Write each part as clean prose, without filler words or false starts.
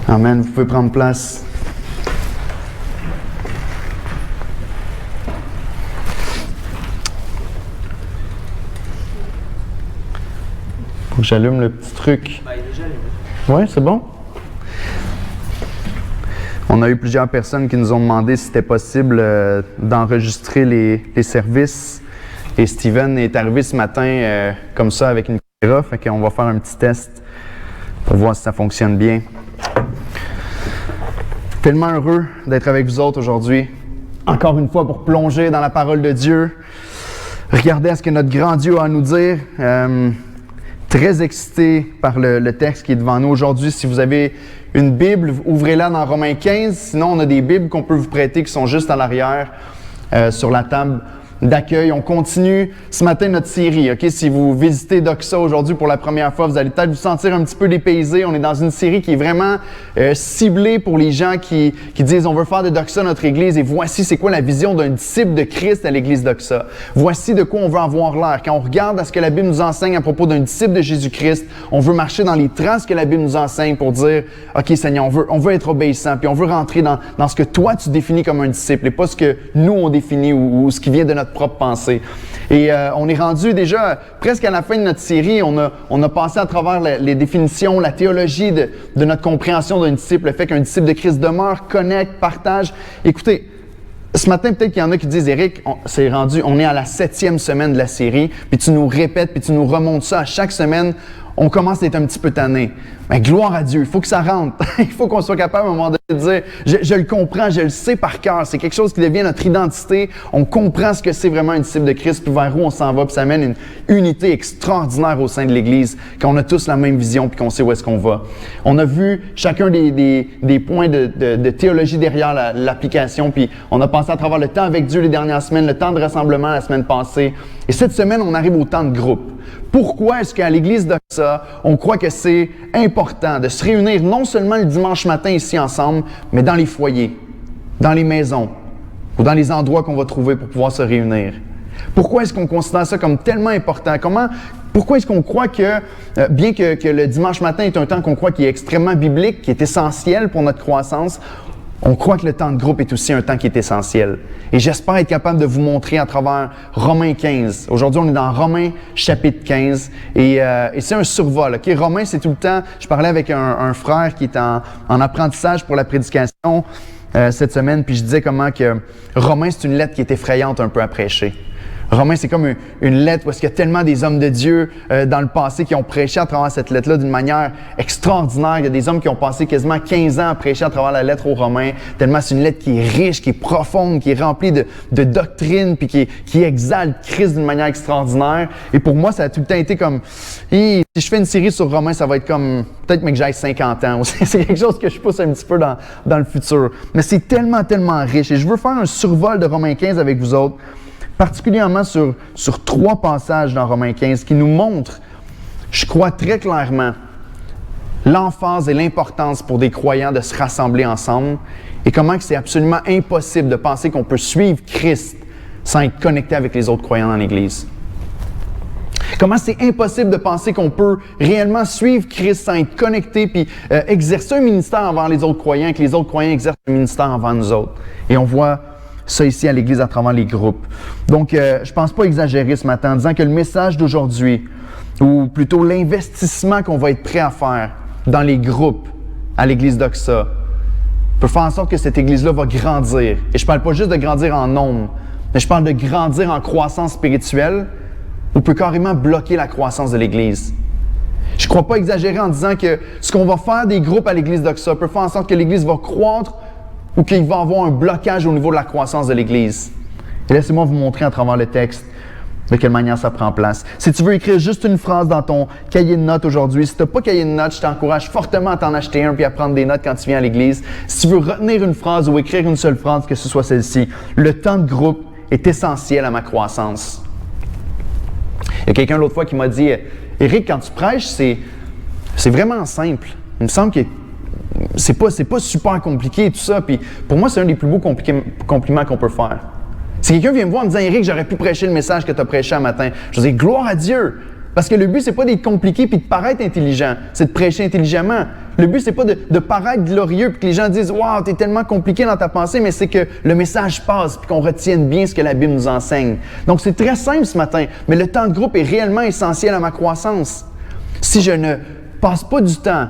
Amen. Vous pouvez prendre place. Faut que j'allume le petit truc. Oui, c'est bon. On a eu plusieurs personnes qui nous ont demandé si c'était possible d'enregistrer les services. Et Steven est arrivé ce matin comme ça avec une caméra. Fait qu'on va faire un petit test pour voir si ça fonctionne bien. Tellement heureux d'être avec vous autres aujourd'hui. Encore une fois pour plonger dans la parole de Dieu. Regardez à ce que notre grand Dieu a à nous dire. Très excité par le texte qui est devant nous aujourd'hui. Si vous avez une Bible, ouvrez-la dans Romains 15. Sinon, on a des Bibles qu'on peut vous prêter qui sont juste à l'arrière sur la table d'accueil. On continue ce matin notre série. Ok, si vous visitez Doxa aujourd'hui pour la première fois, vous allez peut-être vous sentir un petit peu dépaysé. On est dans une série qui est vraiment ciblée pour les gens qui disent on veut faire de Doxa notre Église et voici c'est quoi la vision d'un disciple de Christ à l'Église Doxa. Voici de quoi on veut avoir l'air. Quand on regarde à ce que la Bible nous enseigne à propos d'un disciple de Jésus-Christ, on veut marcher dans les traces que la Bible nous enseigne pour dire ok Seigneur, on veut être obéissant puis on veut rentrer dans ce que toi tu définis comme un disciple et pas ce que nous on définit ou ce qui vient de notre propre pensée. Et on est rendu déjà presque à la fin de notre série. On a passé à travers les définitions, la théologie de notre compréhension d'un disciple, le fait qu'un disciple de Christ demeure, connecte, partage. Écoutez, ce matin, peut-être qu'il y en a qui disent, Éric, on est à la 7e semaine de la série, puis tu nous répètes, puis tu nous remontes ça à chaque semaine. On commence à être un petit peu tanné. Mais gloire à Dieu, il faut que ça rentre. Il faut qu'on soit capable à un moment donné de dire, je le comprends, je le sais par cœur. C'est quelque chose qui devient notre identité. On comprend ce que c'est vraiment un disciple de Christ, puis vers où on s'en va, puis ça amène une unité extraordinaire au sein de l'Église, quand on a tous la même vision, puis qu'on sait où est-ce qu'on va. On a vu chacun des points de théologie derrière l'application, puis on a passé à travers le temps avec Dieu les dernières semaines, le temps de rassemblement la semaine passée. Et cette semaine, on arrive au temps de groupe. Pourquoi est-ce qu'à l'Église Doxa, on croit que c'est important de se réunir non seulement le dimanche matin ici ensemble, mais dans les foyers, dans les maisons ou dans les endroits qu'on va trouver pour pouvoir se réunir? Pourquoi est-ce qu'on considère ça comme tellement important? Pourquoi est-ce qu'on croit que, bien que le dimanche matin est un temps qu'on croit qui est extrêmement biblique, qui est essentiel pour notre croissance, on croit que le temps de groupe est aussi un temps qui est essentiel. Et j'espère être capable de vous montrer à travers Romains 15. Aujourd'hui, on est dans Romains chapitre 15 et c'est un survol. Okay? Romains, c'est tout le temps... Je parlais avec un frère qui est en apprentissage pour la prédication cette semaine, puis je disais comment que Romains, c'est une lettre qui est effrayante un peu à prêcher. Romains, c'est comme une lettre où il y a tellement des hommes de Dieu dans le passé qui ont prêché à travers cette lettre-là d'une manière extraordinaire. Il y a des hommes qui ont passé quasiment 15 ans à prêcher à travers la lettre aux Romains, tellement c'est une lettre qui est riche, qui est profonde, qui est remplie de doctrine, puis qui exalte Christ d'une manière extraordinaire. Et pour moi, ça a tout le temps été comme, si je fais une série sur Romains, ça va être comme, peut-être que j'aille 50 ans. C'est quelque chose que je pousse un petit peu dans le futur. Mais c'est tellement, tellement riche. Et je veux faire un survol de Romains 15 avec vous autres, particulièrement sur 3 passages dans Romains 15 qui nous montrent, je crois très clairement, l'emphase et l'importance pour des croyants de se rassembler ensemble et comment que c'est absolument impossible de penser qu'on peut suivre Christ sans être connecté avec les autres croyants dans l'Église. Comment c'est impossible de penser qu'on peut réellement suivre Christ sans être connecté puis exercer un ministère envers les autres croyants et que les autres croyants exercent un ministère envers nous autres. Et on voit ça ici à l'Église à travers les groupes. Donc, je ne pense pas exagérer ce matin en disant que le message d'aujourd'hui, ou plutôt l'investissement qu'on va être prêt à faire dans les groupes à l'Église Doxa, peut faire en sorte que cette Église-là va grandir. Et je ne parle pas juste de grandir en nombre, mais je parle de grandir en croissance spirituelle, ou peut carrément bloquer la croissance de l'Église. Je ne crois pas exagérer en disant que ce qu'on va faire des groupes à l'Église Doxa peut faire en sorte que l'Église va croître ou qu'il va y avoir un blocage au niveau de la croissance de l'Église. Et laissez-moi vous montrer à travers le texte de quelle manière ça prend place. Si tu veux écrire juste une phrase dans ton cahier de notes aujourd'hui, si tu n'as pas cahier de notes, je t'encourage fortement à t'en acheter un puis à prendre des notes quand tu viens à l'Église. Si tu veux retenir une phrase ou écrire une seule phrase, que ce soit celle-ci, le temps de groupe est essentiel à ma croissance. Il y a quelqu'un l'autre fois qui m'a dit « Éric, quand tu prêches, c'est vraiment simple. Il me semble que c'est pas super compliqué et tout ça. » Puis pour moi, c'est un des plus beaux compliments qu'on peut faire. Si quelqu'un vient me voir en me disant « Éric, j'aurais pu prêcher le message que tu as prêché un matin. » Je dis « Gloire à Dieu! » Parce que le but, c'est pas d'être compliqué puis de paraître intelligent. C'est de prêcher intelligemment. Le but, c'est pas de paraître glorieux puis que les gens disent « Wow, t'es tellement compliqué dans ta pensée », mais c'est que le message passe puis qu'on retienne bien ce que la Bible nous enseigne. Donc, c'est très simple ce matin, mais le temps de groupe est réellement essentiel à ma croissance. Si je ne passe pas du temps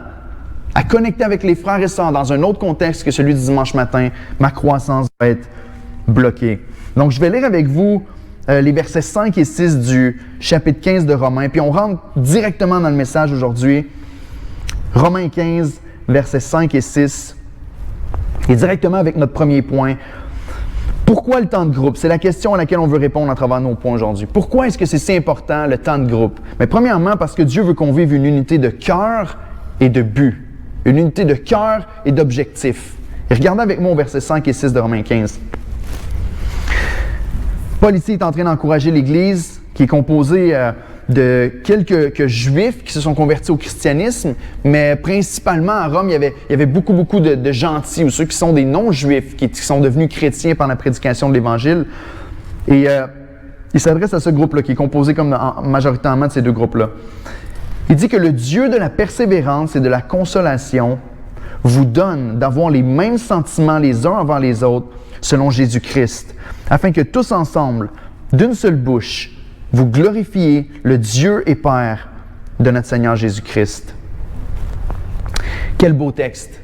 à connecter avec les frères et sœurs dans un autre contexte que celui du dimanche matin, ma croissance va être bloquée. Donc, je vais lire avec vous les versets 5 et 6 du chapitre 15 de Romains, puis on rentre directement dans le message aujourd'hui. Romains 15, versets 5 et 6, et directement avec notre premier point. Pourquoi le temps de groupe? C'est la question à laquelle on veut répondre à travers nos points aujourd'hui. Pourquoi est-ce que c'est si important, le temps de groupe? Mais premièrement, parce que Dieu veut qu'on vive une unité de cœur et de but. Une unité de cœur et d'objectif. Et regardez avec moi au verset 5 et 6 de Romains 15. Paul ici est en train d'encourager l'Église qui est composée de quelques Juifs qui se sont convertis au christianisme, mais principalement à Rome, il y avait beaucoup de gentils, ou ceux qui sont des non-Juifs, qui sont devenus chrétiens par la prédication de l'Évangile. Et il s'adresse à ce groupe-là, qui est composé comme majoritairement de ces deux groupes-là. Il dit que le Dieu de la persévérance et de la consolation vous donne d'avoir les mêmes sentiments les uns envers les autres, selon Jésus-Christ, afin que tous ensemble, d'une seule bouche, vous glorifiez le Dieu et Père de notre Seigneur Jésus-Christ. Quel beau texte!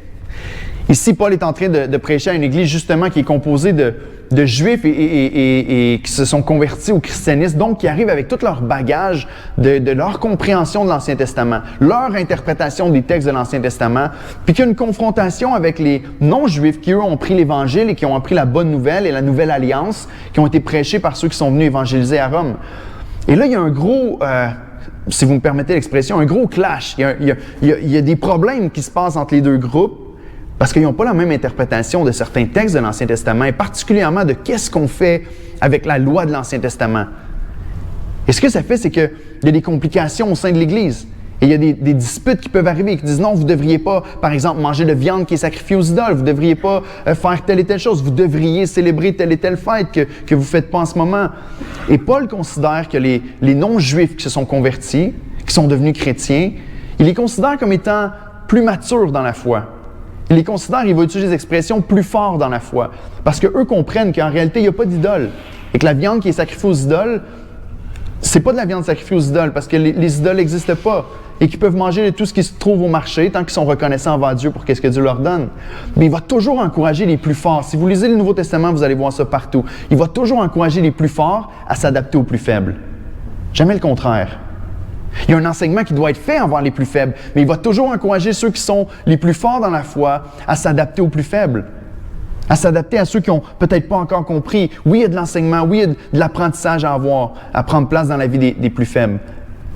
Ici, Paul est en train de prêcher à une église justement qui est composée de Juifs et qui se sont convertis au christianisme, donc qui arrivent avec tout leur bagage de leur compréhension de l'Ancien Testament, leur interprétation des textes de l'Ancien Testament, puis qu'il y a une confrontation avec les non-Juifs qui, eux, ont pris l'Évangile et qui ont appris la bonne nouvelle et la nouvelle alliance qui ont été prêchés par ceux qui sont venus évangéliser à Rome. Et là, il y a un gros, si vous me permettez l'expression, un gros clash. Il y a des problèmes qui se passent entre les deux groupes parce qu'ils n'ont pas la même interprétation de certains textes de l'Ancien Testament et particulièrement de qu'est-ce qu'on fait avec la loi de l'Ancien Testament. Et ce que ça fait, c'est qu'il y a des complications au sein de l'Église. Et il y a des disputes qui peuvent arriver, qui disent non, vous ne devriez pas, par exemple, manger de viande qui est sacrifiée aux idoles, vous ne devriez pas faire telle et telle chose, vous devriez célébrer telle et telle fête que vous ne faites pas en ce moment. Et Paul considère que les non-juifs qui se sont convertis, qui sont devenus chrétiens, il les considère comme étant plus matures dans la foi. Il les considère, il va utiliser des expressions plus fortes dans la foi. Parce qu'eux comprennent qu'en réalité, il n'y a pas d'idole. Et que la viande qui est sacrifiée aux idoles, c'est pas de la viande sacrifiée aux idoles, parce que les idoles n'existent pas. Et qu'ils peuvent manger de tout ce qui se trouve au marché, tant qu'ils sont reconnaissants envers Dieu pour ce que Dieu leur donne. Mais il va toujours encourager les plus forts. Si vous lisez le Nouveau Testament, vous allez voir ça partout. Il va toujours encourager les plus forts à s'adapter aux plus faibles. Jamais le contraire. Il y a un enseignement qui doit être fait envers les plus faibles, mais il va toujours encourager ceux qui sont les plus forts dans la foi à s'adapter aux plus faibles, à s'adapter à ceux qui n'ont peut-être pas encore compris. Oui, il y a de l'enseignement, oui, il y a de l'apprentissage à avoir, à prendre place dans la vie des plus faibles,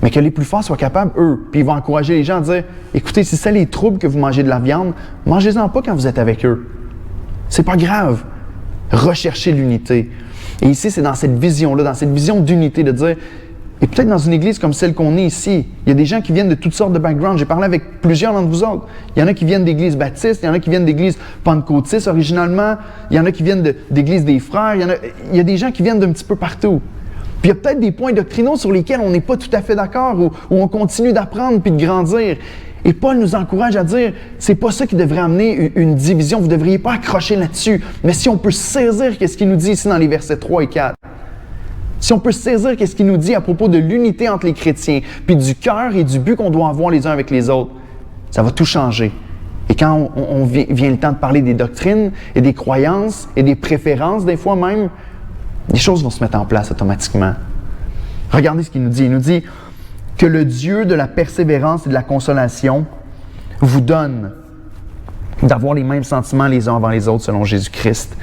mais que les plus forts soient capables, eux, puis ils vont encourager les gens à dire « Écoutez, si c'est les troubles que vous mangez de la viande, mangez-en pas quand vous êtes avec eux. C'est pas grave. Recherchez l'unité. » Et ici, c'est dans cette vision-là, dans cette vision d'unité, de dire et peut-être dans une église comme celle qu'on est ici, il y a des gens qui viennent de toutes sortes de backgrounds. J'ai parlé avec plusieurs d'entre vous autres. Il y en a qui viennent d'églises baptistes, il y en a qui viennent d'églises pentecôtistes originalement, il y en a qui viennent d'églises des frères, il y a des gens qui viennent d'un petit peu partout. Puis il y a peut-être des points doctrinaux sur lesquels on n'est pas tout à fait d'accord, où on continue d'apprendre puis de grandir. Et Paul nous encourage à dire, c'est pas ça qui devrait amener une division, vous ne devriez pas accrocher là-dessus. Mais si on peut saisir ce qu'il nous dit ici dans les versets 3 et 4, si on peut saisir ce qu'il nous dit à propos de l'unité entre les chrétiens, puis du cœur et du but qu'on doit avoir les uns avec les autres, ça va tout changer. Et quand vient le temps de parler des doctrines et des croyances et des préférences, des fois même, les choses vont se mettre en place automatiquement. Regardez ce qu'il nous dit. Il nous dit que le Dieu de la persévérance et de la consolation vous donne d'avoir les mêmes sentiments les uns envers les autres selon Jésus-Christ.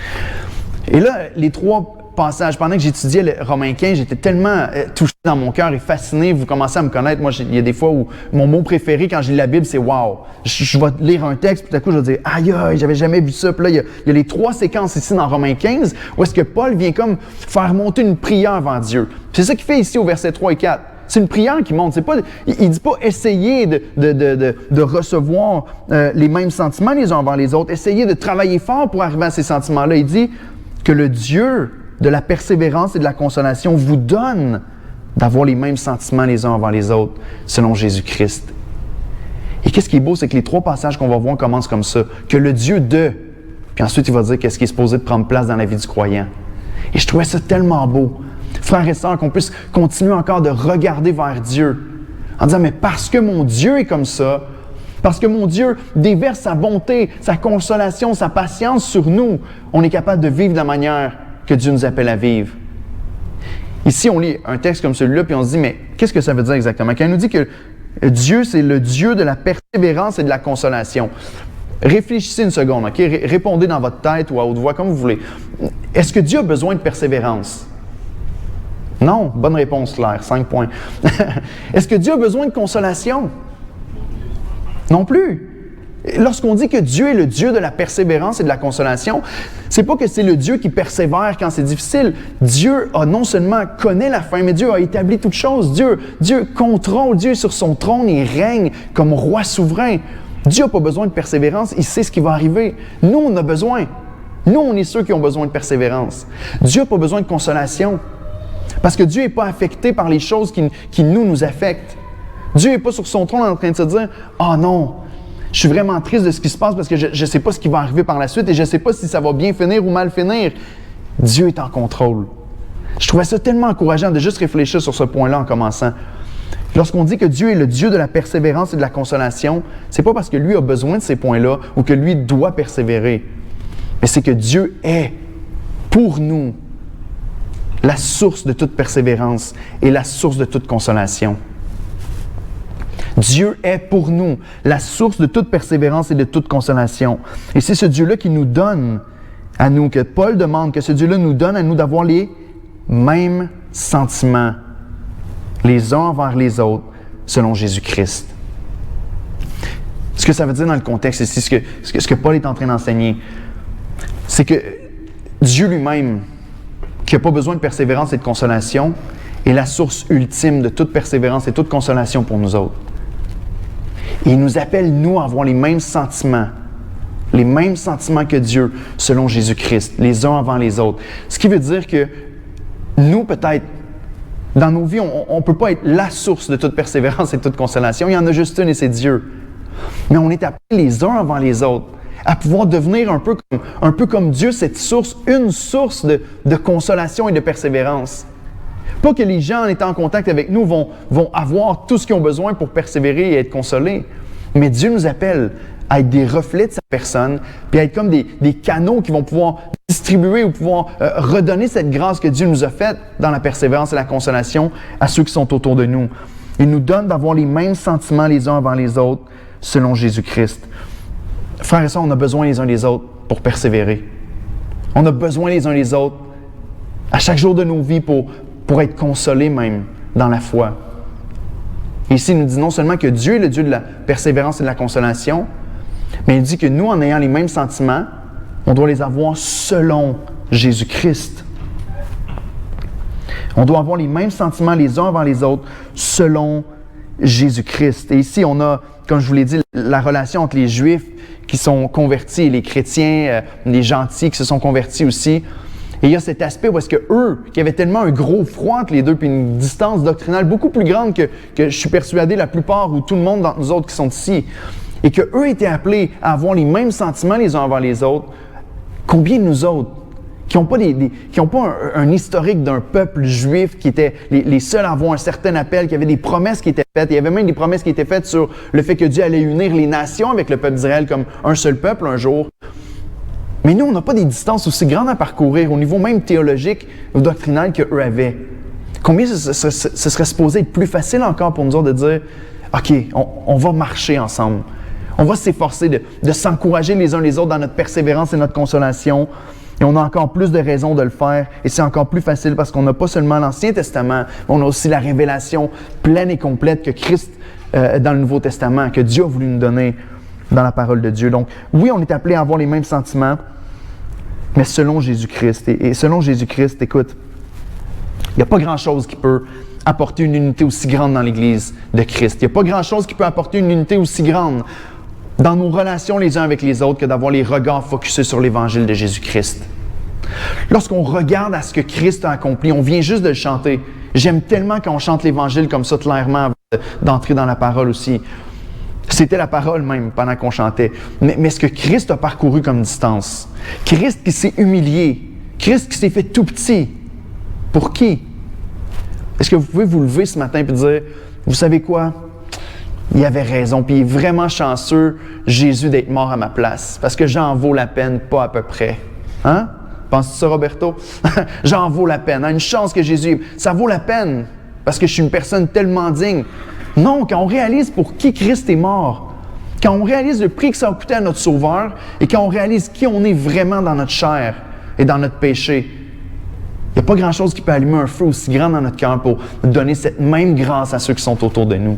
Et là, les trois passage. Pendant que j'étudiais le Romains 15, j'étais tellement touché dans mon cœur et fasciné. Vous commencez à me connaître. Moi, il y a des fois où mon mot préféré quand je lis la Bible, c'est « wow ». Je vais lire un texte, puis tout à coup, je vais dire « aïe, aïe, j'avais jamais vu ça ». Puis là, il y a les trois séquences ici dans Romains 15 où est-ce que Paul vient comme faire monter une prière avant Dieu. C'est ça qu'il fait ici au verset 3 et 4. C'est une prière qui monte. Il ne dit pas essayer de recevoir les mêmes sentiments les uns envers les autres, essayer de travailler fort pour arriver à ces sentiments-là. Il dit que le Dieu de la persévérance et de la consolation vous donne d'avoir les mêmes sentiments les uns envers les autres, selon Jésus-Christ. Et qu'est-ce qui est beau, c'est que les 3 passages qu'on va voir commencent comme ça. Que le Dieu de, puis ensuite il va dire qu'est-ce qui est supposé de prendre place dans la vie du croyant. Et je trouvais ça tellement beau. Frères et sœurs, qu'on puisse continuer encore de regarder vers Dieu en disant, mais parce que mon Dieu est comme ça, parce que mon Dieu déverse sa bonté, sa consolation, sa patience sur nous, on est capable de vivre de la manière que Dieu nous appelle à vivre. Ici, on lit un texte comme celui-là, puis on se dit, mais qu'est-ce que ça veut dire exactement? Quand il nous dit que Dieu, c'est le Dieu de la persévérance et de la consolation. Réfléchissez une seconde, OK? Répondez dans votre tête ou à haute voix, comme vous voulez. Est-ce que Dieu a besoin de persévérance? Non. Bonne réponse, Claire. 5 points. Est-ce que Dieu a besoin de consolation? Non plus. Lorsqu'on dit que Dieu est le Dieu de la persévérance et de la consolation, c'est pas que c'est le Dieu qui persévère quand c'est difficile. Dieu a non seulement connaît la fin, mais Dieu a établi toutes choses. Dieu contrôle, Dieu est sur son trône et règne comme roi souverain. Dieu n'a pas besoin de persévérance, il sait ce qui va arriver. Nous, on a besoin. Nous, on est ceux qui ont besoin de persévérance. Dieu n'a pas besoin de consolation. Parce que Dieu n'est pas affecté par les choses qui nous affectent. Dieu n'est pas sur son trône en train de se dire « Ah non, je suis vraiment triste de ce qui se passe parce que je ne sais pas ce qui va arriver par la suite et je ne sais pas si ça va bien finir ou mal finir. » Dieu est en contrôle. Je trouvais ça tellement encourageant de juste réfléchir sur ce point-là en commençant. Lorsqu'on dit que Dieu est le Dieu de la persévérance et de la consolation, ce n'est pas parce que lui a besoin de ces points-là ou que lui doit persévérer, mais c'est que Dieu est pour nous la source de toute persévérance et la source de toute consolation. Dieu est pour nous la source de toute persévérance et de toute consolation. Et c'est ce Dieu-là qui nous donne à nous, que Paul demande, que ce Dieu-là nous donne à nous d'avoir les mêmes sentiments, les uns envers les autres, selon Jésus-Christ. Ce que ça veut dire dans le contexte ici, ce que Paul est en train d'enseigner, c'est que Dieu lui-même, qui n'a pas besoin de persévérance et de consolation, est la source ultime de toute persévérance et toute consolation pour nous autres. Et il nous appelle, nous, à avoir les mêmes sentiments que Dieu, selon Jésus-Christ, les uns avant les autres. Ce qui veut dire que nous, peut-être, dans nos vies, on ne peut pas être la source de toute persévérance et de toute consolation. Il y en a juste une et c'est Dieu. Mais on est appelés les uns avant les autres à pouvoir devenir un peu comme Dieu, cette source, une source de consolation et de persévérance. Pas que les gens, en étant en contact avec nous, vont avoir tout ce qu'ils ont besoin pour persévérer et être consolés. Mais Dieu nous appelle à être des reflets de sa personne, puis à être comme des canaux qui vont pouvoir distribuer ou pouvoir redonner cette grâce que Dieu nous a faite dans la persévérance et la consolation à ceux qui sont autour de nous. Il nous donne d'avoir les mêmes sentiments les uns envers les autres, selon Jésus-Christ. Frères et sœurs, on a besoin les uns des autres pour persévérer. On a besoin les uns des autres à chaque jour de nos vies pour être consolés même dans la foi. Et ici, il nous dit non seulement que Dieu est le Dieu de la persévérance et de la consolation, mais il dit que nous, en ayant les mêmes sentiments, on doit les avoir selon Jésus-Christ. On doit avoir les mêmes sentiments les uns envers les autres selon Jésus-Christ. Et ici, on a, comme je vous l'ai dit, la relation entre les Juifs qui sont convertis et les chrétiens, les gentils qui se sont convertis aussi. Et il y a cet aspect où est-ce que eux, qui avaient tellement un gros froid entre les deux, puis une distance doctrinale beaucoup plus grande que je suis persuadé la plupart ou tout le monde d'entre nous autres qui sont ici, et qu'eux étaient appelés à avoir les mêmes sentiments les uns envers les autres, combien de nous autres, qui n'ont pas, un historique d'un peuple juif qui était les seuls à avoir un certain appel, qui avait des promesses qui étaient faites. Il y avait même des promesses qui étaient faites sur le fait que Dieu allait unir les nations avec le peuple d'Israël comme un seul peuple un jour. Mais nous, on n'a pas des distances aussi grandes à parcourir au niveau même théologique ou doctrinal qu'eux avaient. Combien ce serait supposé être plus facile encore pour nous autres de dire « OK, on va marcher ensemble. On va s'efforcer de s'encourager les uns les autres dans notre persévérance et notre consolation. » Et on a encore plus de raisons de le faire. Et c'est encore plus facile parce qu'on n'a pas seulement l'Ancien Testament, mais on a aussi la révélation pleine et complète que Christ, dans le Nouveau Testament, que Dieu a voulu nous donner dans la parole de Dieu. Donc, oui, on est appelé à avoir les mêmes sentiments, mais selon Jésus-Christ. Et selon Jésus-Christ, écoute, il n'y a pas grand-chose qui peut apporter une unité aussi grande dans l'Église de Christ. Il n'y a pas grand-chose qui peut apporter une unité aussi grande dans nos relations les uns avec les autres que d'avoir les regards focusés sur l'Évangile de Jésus-Christ. Lorsqu'on regarde à ce que Christ a accompli, on vient juste de le chanter. J'aime tellement quand on chante l'Évangile comme ça clairement avant d'entrer dans la parole aussi. C'était la parole même pendant qu'on chantait. Mais ce que Christ a parcouru comme distance, Christ qui s'est humilié, Christ qui s'est fait tout petit, pour qui? Est-ce que vous pouvez vous lever ce matin et dire, vous savez quoi? Il avait raison, puis il est vraiment chanceux, Jésus, d'être mort à ma place, parce que j'en vaux la peine, pas à peu près. Hein? Penses-tu ça, Roberto? J'en vaux la peine. Hein? Une chance que Jésus, ça vaut la peine, parce que je suis une personne tellement digne. Non, quand on réalise pour qui Christ est mort, quand on réalise le prix que ça a coûté à notre Sauveur, et quand on réalise qui on est vraiment dans notre chair et dans notre péché, il n'y a pas grand-chose qui peut allumer un feu aussi grand dans notre cœur pour donner cette même grâce à ceux qui sont autour de nous.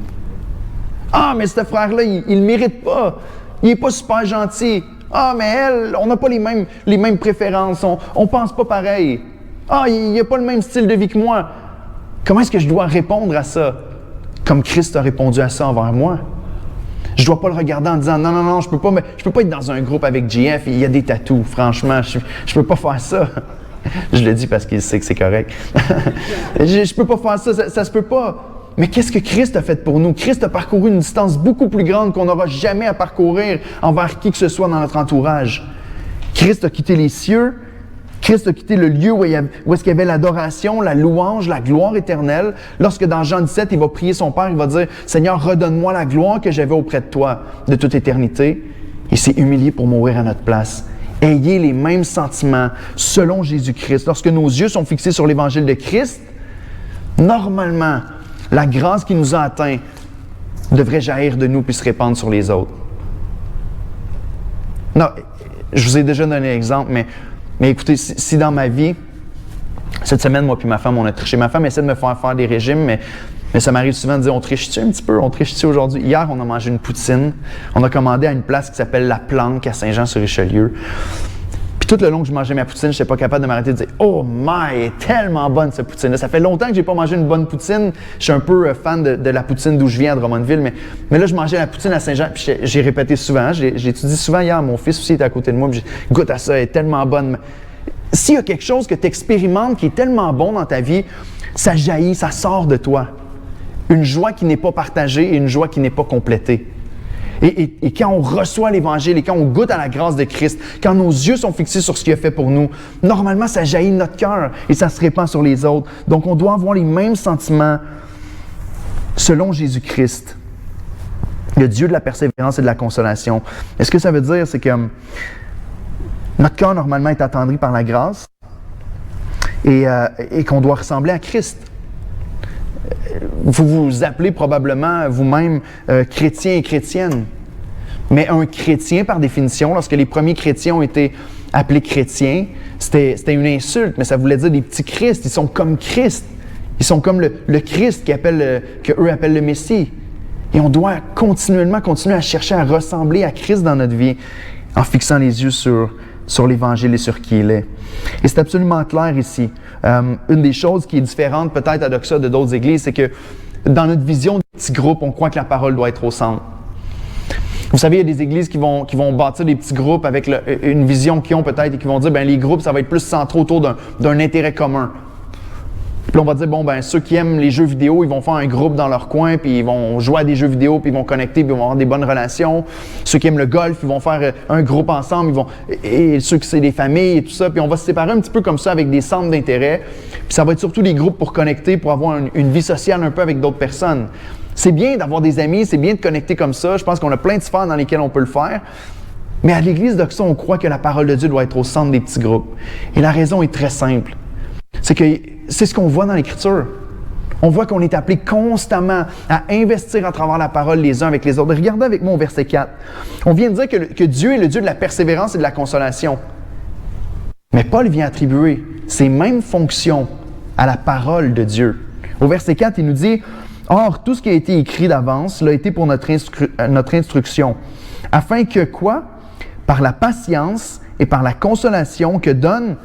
Ah, mais ce frère-là, il ne le mérite pas. Il n'est pas super gentil. Ah, mais elle, on n'a pas les mêmes préférences. On ne pense pas pareil. Ah, il n'a pas le même style de vie que moi. Comment est-ce que je dois répondre à ça? Comme Christ a répondu à ça envers moi. Je ne dois pas le regarder en disant « Non, je peux pas être dans un groupe avec JF, il y a des tatous. Franchement, je ne peux pas faire ça. » Je le dis parce qu'il sait que c'est correct. Je ne peux pas faire ça, ça se peut pas. Mais qu'est-ce que Christ a fait pour nous? Christ a parcouru une distance beaucoup plus grande qu'on n'aura jamais à parcourir envers qui que ce soit dans notre entourage. Christ a quitté les cieux, Christ a quitté le lieu où est-ce qu'il y avait l'adoration, la louange, la gloire éternelle. Lorsque dans Jean 17, il va prier son Père, il va dire « Seigneur, redonne-moi la gloire que j'avais auprès de toi de toute éternité. » Il s'est humilié pour mourir à notre place. Ayez les mêmes sentiments selon Jésus-Christ. Lorsque nos yeux sont fixés sur l'Évangile de Christ, normalement, la grâce qui nous a atteints devrait jaillir de nous puis se répandre sur les autres. Non, je vous ai déjà donné l'exemple, mais écoutez, si dans ma vie, cette semaine, moi puis ma femme, on a triché. Ma femme essaie de me faire des régimes, mais ça m'arrive souvent de dire, on triche-tu un petit peu? On triche-tu aujourd'hui? Hier, on a mangé une poutine. On a commandé à une place qui s'appelle La Planque à Saint-Jean-sur-Richelieu. Tout le long que je mangeais ma poutine, je n'étais pas capable de m'arrêter de dire « Oh my, elle est tellement bonne cette poutine-là! » Ça fait longtemps que je n'ai pas mangé une bonne poutine. Je suis un peu fan de la poutine d'où je viens, à Drummondville, mais là, je mangeais la poutine à Saint-Jean, puis j'ai répété souvent. J'ai dit souvent hier, mon fils aussi était à côté de moi, puis j'ai goûte à ça, elle est tellement bonne. S'il y a quelque chose que tu expérimentes qui est tellement bon dans ta vie, ça jaillit, ça sort de toi. Une joie qui n'est pas partagée et une joie qui n'est pas complétée. Et quand on reçoit l'Évangile et quand on goûte à la grâce de Christ, quand nos yeux sont fixés sur ce qu'il a fait pour nous, normalement, ça jaillit de notre cœur et ça se répand sur les autres. Donc, on doit avoir les mêmes sentiments selon Jésus-Christ, le Dieu de la persévérance et de la consolation. Et ce que ça veut dire, c'est que notre cœur, normalement, est attendri par la grâce et qu'on doit ressembler à Christ. Vous vous appelez probablement vous-même chrétien et chrétienne. Mais un chrétien, par définition, lorsque les premiers chrétiens ont été appelés chrétiens, c'était une insulte, mais ça voulait dire des petits Christ. Ils sont comme Christ. Ils sont comme le Christ qu'eux appellent le Messie. Et on doit continuer à chercher à ressembler à Christ dans notre vie en fixant les yeux sur l'Évangile et sur qui il est. Et c'est absolument clair ici. Une des choses qui est différente peut-être à Doxa de d'autres églises, c'est que dans notre vision des petits groupes, on croit que la parole doit être au centre. Vous savez, il y a des églises qui vont bâtir des petits groupes avec une vision qu'ils ont peut-être et qui vont dire, les groupes, ça va être plus centré autour d'un intérêt commun. Puis là, on va dire, ceux qui aiment les jeux vidéo, ils vont faire un groupe dans leur coin, puis ils vont jouer à des jeux vidéo, puis ils vont connecter, puis ils vont avoir des bonnes relations. Ceux qui aiment le golf, ils vont faire un groupe ensemble, et ceux qui c'est des familles et tout ça, puis on va se séparer un petit peu comme ça avec des centres d'intérêt. Puis ça va être surtout des groupes pour connecter, pour avoir une vie sociale un peu avec d'autres personnes. C'est bien d'avoir des amis, c'est bien de connecter comme ça. Je pense qu'on a plein de sphères dans lesquelles on peut le faire. Mais à l'Église d'Oxa, on croit que la parole de Dieu doit être au centre des petits groupes. Et la raison est très simple. C'est que c'est ce qu'on voit dans l'Écriture. On voit qu'on est appelé constamment à investir à travers la parole les uns avec les autres. Regardez avec moi au verset 4. On vient de dire que Dieu est le Dieu de la persévérance et de la consolation. Mais Paul vient attribuer ces mêmes fonctions à la parole de Dieu. Au verset 4, il nous dit « Or, tout ce qui a été écrit d'avance l'a été pour notre instruction, afin que quoi? Par la patience et par la consolation que donne... »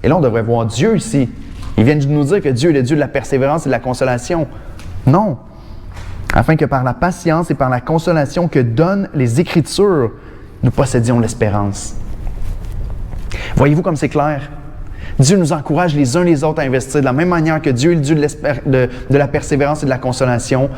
Et là, on devrait voir Dieu ici. Il vient de nous dire que Dieu est le Dieu de la persévérance et de la consolation. Non. Afin que par la patience et par la consolation que donnent les Écritures, nous possédions l'espérance. Voyez-vous comme c'est clair? Dieu nous encourage les uns les autres à investir de la même manière que Dieu est le Dieu de la persévérance et de la consolation.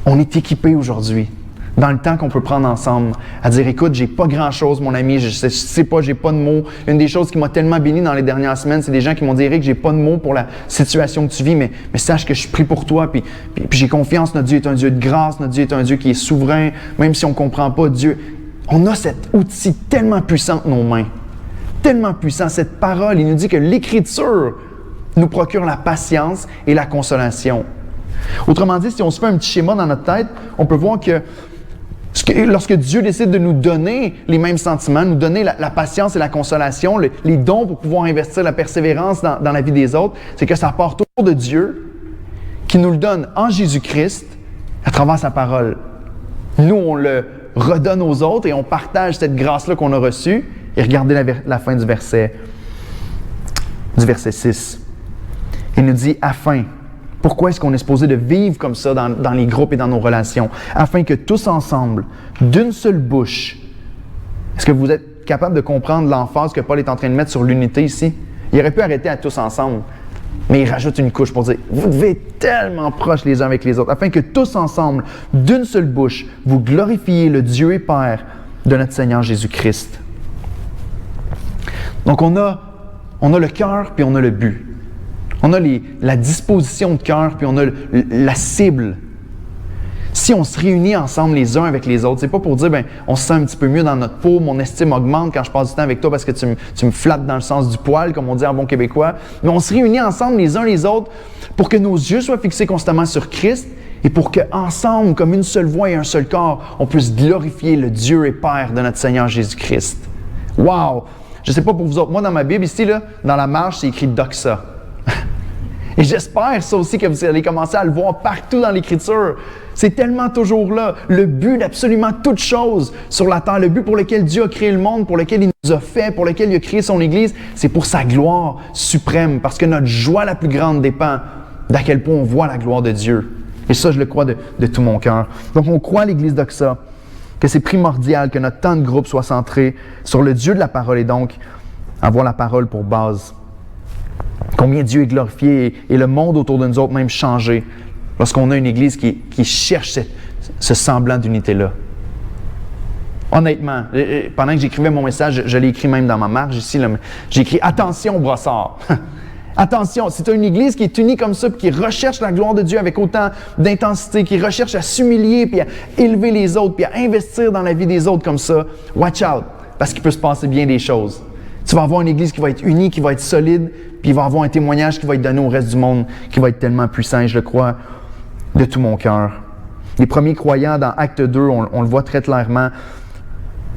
On est équipés aujourd'hui dans le temps qu'on peut prendre ensemble, à dire, écoute, j'ai pas grand-chose, mon ami, je sais pas, j'ai pas de mots. Une des choses qui m'a tellement béni dans les dernières semaines, c'est des gens qui m'ont dit, Éric, j'ai pas de mots pour la situation que tu vis, mais sache que je prie pour toi, puis j'ai confiance, notre Dieu est un Dieu de grâce, notre Dieu est un Dieu qui est souverain, même si on comprend pas Dieu. On a cet outil tellement puissant entre nos mains, tellement puissant, cette parole, il nous dit que l'Écriture nous procure la patience et la consolation. Autrement dit, si on se fait un petit schéma dans notre tête, on peut voir que lorsque Dieu décide de nous donner les mêmes sentiments, nous donner la patience et la consolation, les dons pour pouvoir investir la persévérance dans la vie des autres, c'est que ça part toujours de Dieu qui nous le donne en Jésus-Christ à travers sa parole. Nous, on le redonne aux autres et on partage cette grâce-là qu'on a reçue. Et regardez la fin du verset 6. Il nous dit « afin ». Pourquoi est-ce qu'on est supposé de vivre comme ça dans les groupes et dans nos relations? Afin que tous ensemble, d'une seule bouche, est-ce que vous êtes capable de comprendre l'emphase que Paul est en train de mettre sur l'unité ici? Il aurait pu arrêter à tous ensemble, mais il rajoute une couche pour dire, vous devez être tellement proches les uns avec les autres, afin que tous ensemble, d'une seule bouche, vous glorifiez le Dieu et Père de notre Seigneur Jésus-Christ. Donc on a le cœur puis on a le but. On a la disposition de cœur, puis on a la cible. Si on se réunit ensemble les uns avec les autres, c'est pas pour dire, on se sent un petit peu mieux dans notre peau, mon estime augmente quand je passe du temps avec toi parce que tu me flattes dans le sens du poil, comme on dit en bon québécois. Mais on se réunit ensemble les uns les autres pour que nos yeux soient fixés constamment sur Christ et pour qu'ensemble, comme une seule voix et un seul corps, on puisse glorifier le Dieu et Père de notre Seigneur Jésus-Christ. Wow! Je sais pas pour vous autres, moi dans ma Bible ici, là, dans la marge, c'est écrit « doxa ». Et j'espère ça aussi que vous allez commencer à le voir partout dans l'Écriture. C'est tellement toujours là. Le but d'absolument toute chose sur la terre, le but pour lequel Dieu a créé le monde, pour lequel il nous a fait, pour lequel il a créé son Église, c'est pour sa gloire suprême. Parce que notre joie la plus grande dépend d'à quel point on voit la gloire de Dieu. Et ça, je le crois de tout mon cœur. Donc, on croit à l'Église d'Oxa que c'est primordial que notre temps de groupe soit centré sur le Dieu de la parole et donc avoir la parole pour base. Combien Dieu est glorifié et le monde autour de nous autres même changé lorsqu'on a une Église qui cherche ce semblant d'unité-là. Honnêtement, pendant que j'écrivais mon message, je l'ai écrit même dans ma marge ici, là, j'ai écrit « Attention, brossard! » Attention, c'est une Église qui est unie comme ça, puis qui recherche la gloire de Dieu avec autant d'intensité, qui recherche à s'humilier, puis à élever les autres, puis à investir dans la vie des autres comme ça. Watch out, parce qu'il peut se passer bien des choses. Tu vas avoir une Église qui va être unie, qui va être solide, puis il va avoir un témoignage qui va être donné au reste du monde, qui va être tellement puissant, et je le crois de tout mon cœur. Les premiers croyants dans Acte 2, on le voit très clairement.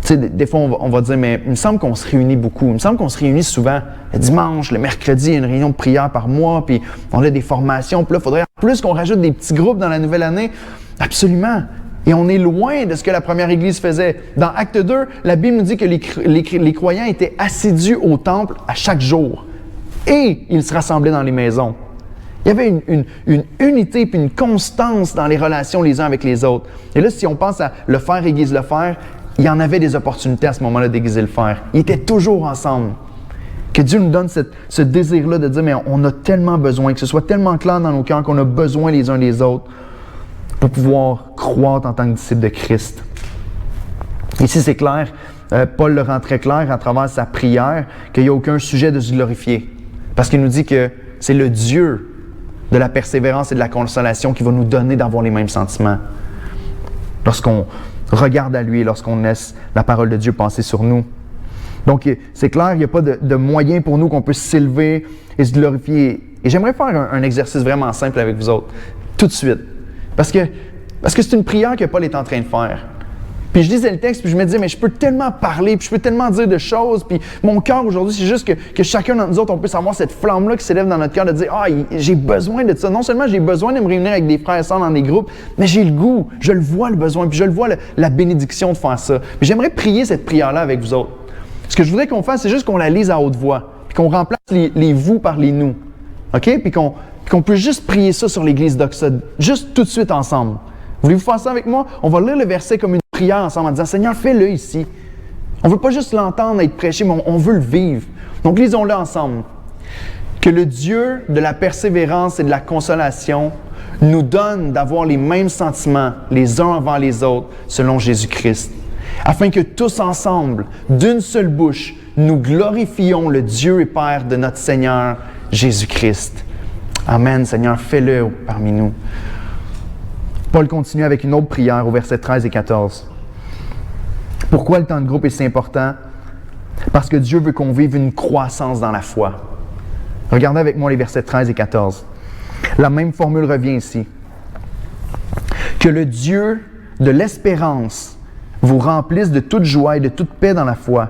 Tu sais, des fois, on va dire, mais il me semble qu'on se réunit beaucoup. Il me semble qu'on se réunit souvent. Le dimanche, le mercredi, il y a une réunion de prière par mois, puis on a des formations. Puis là, il faudrait en plus qu'on rajoute des petits groupes dans la nouvelle année. Absolument. Et on est loin de ce que la première Église faisait. Dans Acte 2, la Bible nous dit que les croyants étaient assidus au temple à chaque jour. Et ils se rassemblaient dans les maisons. Il y avait une unité et une constance dans les relations les uns avec les autres. Et là, si on pense à le faire, Église le faire, il y en avait des opportunités à ce moment-là d'Église le faire. Ils étaient toujours ensemble. Que Dieu nous donne ce désir-là de dire, mais on a tellement besoin, que ce soit tellement clair dans nos cœurs qu'on a besoin les uns des autres pour pouvoir croître en tant que disciples de Christ. Ici, c'est clair, Paul le rend très clair à travers sa prière qu'il n'y a aucun sujet de se glorifier. Parce qu'il nous dit que c'est le Dieu de la persévérance et de la consolation qui va nous donner d'avoir les mêmes sentiments. Lorsqu'on regarde à lui, lorsqu'on laisse la parole de Dieu passer sur nous. Donc, c'est clair, il n'y a pas de moyen pour nous qu'on puisse s'élever et se glorifier. Et j'aimerais faire un exercice vraiment simple avec vous autres, tout de suite. Parce que c'est une prière que Paul est en train de faire. Puis je lisais le texte, puis je me disais, mais je peux tellement parler, puis je peux tellement dire de choses, puis mon cœur aujourd'hui, c'est juste que chacun d'entre nous autres, on puisse avoir cette flamme-là qui s'élève dans notre cœur de dire, j'ai besoin de ça. Non seulement j'ai besoin de me réunir avec des frères et sœurs dans des groupes, mais j'ai le goût, je le vois le besoin, puis je le vois la bénédiction de faire ça. Puis j'aimerais prier cette prière-là avec vous autres. Ce que je voudrais qu'on fasse, c'est juste qu'on la lise à haute voix, puis qu'on remplace les vous par les nous. OK? Puis qu'on peut juste prier ça sur l'Église d'Oxa, juste tout de suite ensemble. Voulez-vous faire ça avec moi? On va lire le verset comme une prière ensemble en disant « Seigneur, fais-le ici. » On ne veut pas juste l'entendre être prêché, mais on veut le vivre. Donc, lisons-le ensemble. Que le Dieu de la persévérance et de la consolation nous donne d'avoir les mêmes sentiments les uns envers les autres selon Jésus-Christ, afin que tous ensemble, d'une seule bouche, nous glorifions le Dieu et Père de notre Seigneur Jésus-Christ. Amen, Seigneur, fais-le parmi nous. Paul continue avec une autre prière au verset 13 et 14. Pourquoi le temps de groupe est si important? Parce que Dieu veut qu'on vive une croissance dans la foi. Regardez avec moi les versets 13 et 14. La même formule revient ici. Que le Dieu de l'espérance vous remplisse de toute joie et de toute paix dans la foi,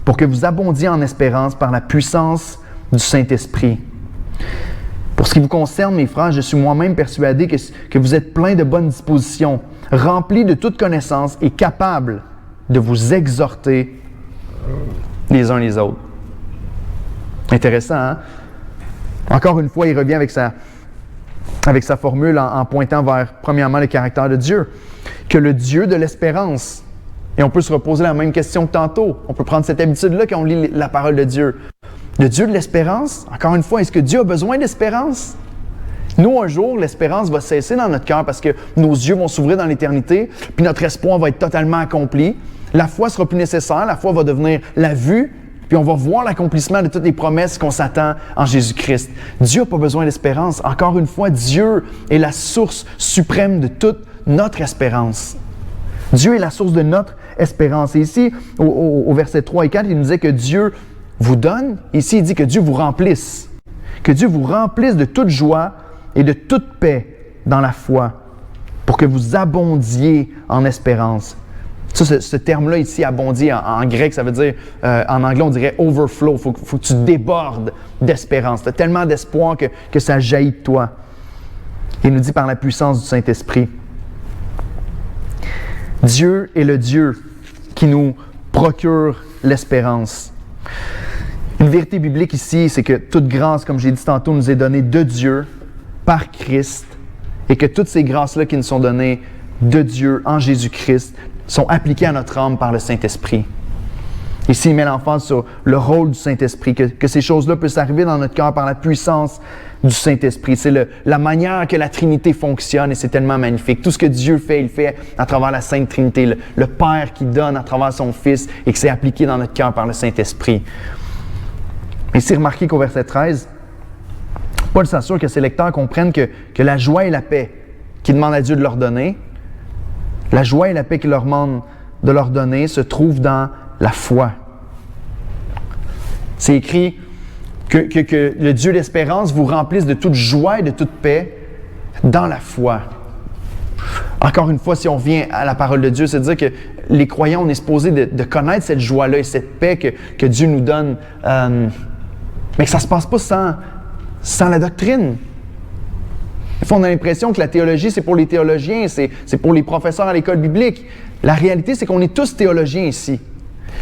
pour que vous abondiez en espérance par la puissance du Saint-Esprit. Pour ce qui vous concerne, mes frères, je suis moi-même persuadé que vous êtes pleins de bonnes dispositions, remplis de toute connaissance et capables de vous exhorter les uns les autres. Intéressant, hein? Encore une fois, il revient avec sa formule en pointant vers, premièrement, le caractère de Dieu. Que le Dieu de l'espérance, et on peut se reposer la même question que tantôt, on peut prendre cette habitude-là quand on lit la parole de Dieu. Le Dieu de l'espérance, encore une fois, est-ce que Dieu a besoin d'espérance? Nous, un jour, l'espérance va cesser dans notre cœur parce que nos yeux vont s'ouvrir dans l'éternité, puis notre espoir va être totalement accompli. La foi ne sera plus nécessaire, la foi va devenir la vue, puis on va voir l'accomplissement de toutes les promesses qu'on s'attend en Jésus-Christ. Dieu n'a pas besoin d'espérance. Encore une fois, Dieu est la source suprême de toute notre espérance. Dieu est la source de notre espérance. Et ici, au verset 3 et 4, il nous dit que Dieu vous donne. Ici, il dit que Dieu vous remplisse. Que Dieu vous remplisse de toute joie et de toute paix dans la foi, pour que vous abondiez en espérance. Ça, ce terme-là ici, abondier, en grec, ça veut dire, en anglais, on dirait overflow. Il faut que tu débordes d'espérance. Tu as tellement d'espoir que ça jaillit de toi. Il nous dit par la puissance du Saint-Esprit. Dieu est le Dieu qui nous procure l'espérance. Une vérité biblique ici, c'est que toute grâce, comme j'ai dit tantôt, nous est donnée de Dieu, par Christ, et que toutes ces grâces-là qui nous sont données de Dieu en Jésus-Christ sont appliquées à notre âme par le Saint-Esprit. Ici, il met l'emphase sur le rôle du Saint-Esprit, que ces choses-là puissent arriver dans notre cœur par la puissance du Saint-Esprit. C'est la manière que la Trinité fonctionne et c'est tellement magnifique. Tout ce que Dieu fait, il fait à travers la Sainte Trinité, le Père qui donne à travers son Fils et que c'est appliqué dans notre cœur par le Saint-Esprit. Mais ici, remarquez qu'au verset 13, Paul s'assure que ses lecteurs comprennent que la joie et la paix qu'il demande à Dieu de leur donner, la joie et la paix qu'il leur demande de leur donner se trouvent dans la foi. C'est écrit que le Dieu d'espérance vous remplisse de toute joie et de toute paix dans la foi. Encore une fois, si on revient à la parole de Dieu, c'est de dire que les croyants, on est supposé de connaître cette joie-là et cette paix que Dieu nous donne, mais que ça ne se passe pas sans la doctrine. Des fois, on a l'impression que la théologie, c'est pour les théologiens, c'est pour les professeurs à l'école biblique. La réalité, c'est qu'on est tous théologiens ici.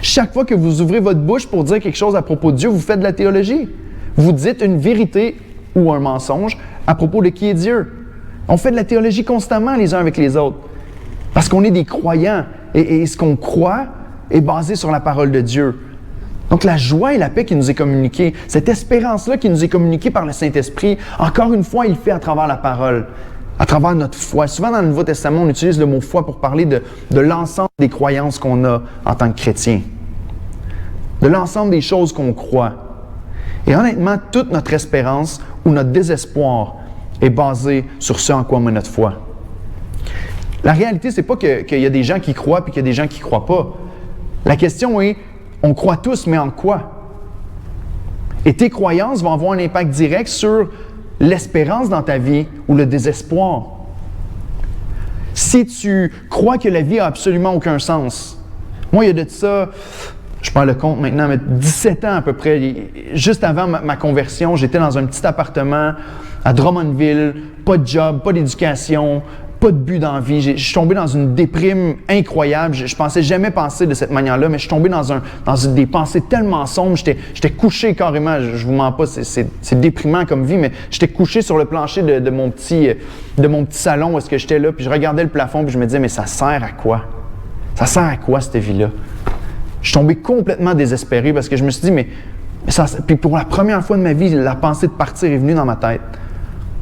Chaque fois que vous ouvrez votre bouche pour dire quelque chose à propos de Dieu, vous faites de la théologie. Vous dites une vérité ou un mensonge à propos de qui est Dieu. On fait de la théologie constamment les uns avec les autres. Parce qu'on est des croyants et ce qu'on croit est basé sur la parole de Dieu. Donc la joie et la paix qui nous est communiquée, cette espérance-là qui nous est communiquée par le Saint-Esprit, encore une fois, il le fait à travers la parole, à travers notre foi. Souvent dans le Nouveau Testament, on utilise le mot foi pour parler de l'ensemble des croyances qu'on a en tant que chrétien, de l'ensemble des choses qu'on croit. Et honnêtement, toute notre espérance ou notre désespoir est basé sur ce en quoi on met notre foi. La réalité, c'est pas qu'il y a des gens qui croient et qu'il y a des gens qui ne croient pas. La question est, on croit tous, mais en quoi? Et tes croyances vont avoir un impact direct sur l'espérance dans ta vie ou le désespoir. Si tu crois que la vie n'a absolument aucun sens, moi, il y a de ça, je perds le compte maintenant, mais 17 ans à peu près, juste avant ma conversion, j'étais dans un petit appartement à Drummondville, pas de job, pas d'éducation, pas de but dans la vie. Je suis tombé dans une déprime incroyable. Je pensais jamais penser de cette manière-là, mais je suis tombé dans des pensées tellement sombres. J'étais couché carrément, je vous mens pas, c'est déprimant comme vie, mais j'étais couché sur le plancher de mon petit salon où est-ce que j'étais là, puis je regardais le plafond, puis je me disais, mais ça sert à quoi? Ça sert à quoi cette vie-là? Je suis tombé complètement désespéré parce que je me suis dit, mais ça, puis pour la première fois de ma vie, la pensée de partir est venue dans ma tête.